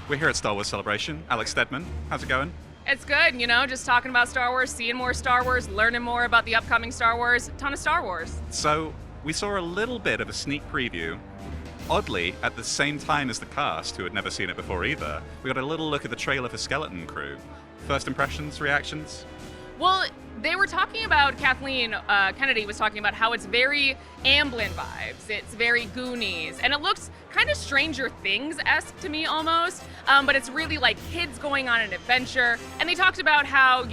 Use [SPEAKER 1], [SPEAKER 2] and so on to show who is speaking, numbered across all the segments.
[SPEAKER 1] We're here at Star Wars Celebration. Alex Stedman, how's it going?
[SPEAKER 2] It's good, just talking about Star Wars, seeing more Star Wars, learning more about the upcoming Star Wars, a ton of Star Wars.
[SPEAKER 1] So, we saw a little bit of a sneak preview. Oddly, at the same time as the cast, who had never seen it before either, we got a little look at the trailer for Skeleton Crew. First impressions, reactions?
[SPEAKER 2] Well, they were talking about, Kathleen Kennedy was talking about how it's very Amblin vibes, it's very Goonies, and it looks kind of Stranger Things-esque to me almost, but it's really like kids going on an adventure, and they talked about how,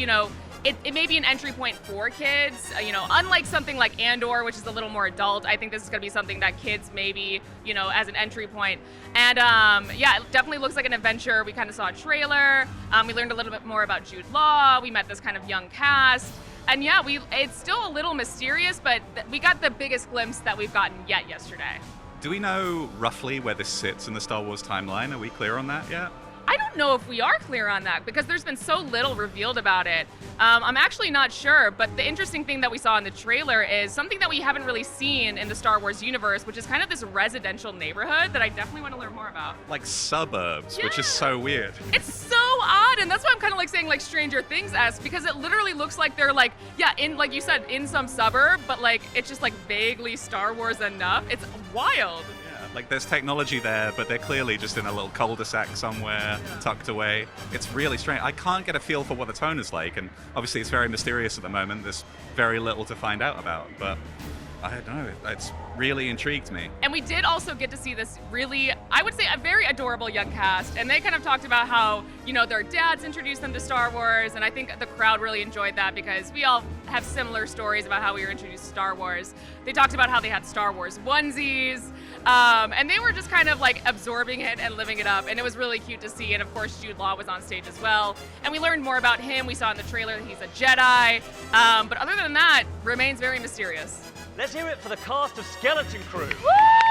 [SPEAKER 2] it may be an entry point for kids, unlike something like Andor, which is a little more adult. I think this is going to be something that kids maybe, as an entry point. And it definitely looks like an adventure. We kind of saw a trailer. We learned a little bit more about Jude Law. We met this kind of young cast. And it's still a little mysterious, but we got the biggest glimpse that we've gotten yet yesterday.
[SPEAKER 1] Do we know roughly where this sits in the Star Wars timeline? Are we clear on that yet?
[SPEAKER 2] I don't know if we are clear on that because there's been so little revealed about it. I'm actually not sure, but the interesting thing that we saw in the trailer is something that we haven't really seen in the Star Wars universe, which is kind of this residential neighborhood that I definitely want to learn more about.
[SPEAKER 1] Like suburbs,
[SPEAKER 2] Yeah.
[SPEAKER 1] Which is so weird.
[SPEAKER 2] It's so odd, and that's why I'm kind of like saying like Stranger Things-esque, because it literally looks like they're like, in, like you said, in some suburb, but like it's just like vaguely Star Wars enough. It's wild.
[SPEAKER 1] Like there's technology there, but they're clearly just in a little cul-de-sac somewhere, tucked away. It's really strange. I can't get a feel for what the tone is like, and obviously it's very mysterious at the moment. There's very little to find out about, but I don't know. It's really intrigued me.
[SPEAKER 2] And we did also get to see this really, I would say, a very adorable young cast. And they kind of talked about how, their dads introduced them to Star Wars. And I think the crowd really enjoyed that because we all have similar stories about how we were introduced to Star Wars. They talked about how they had Star Wars onesies. And they were just kind of like absorbing it and living it up. And it was really cute to see. And of course, Jude Law was on stage as well. And we learned more about him. We saw in the trailer that he's a Jedi. But other than that, remains very mysterious.
[SPEAKER 3] Let's hear it for the cast of Skeleton Crew.
[SPEAKER 2] Woo!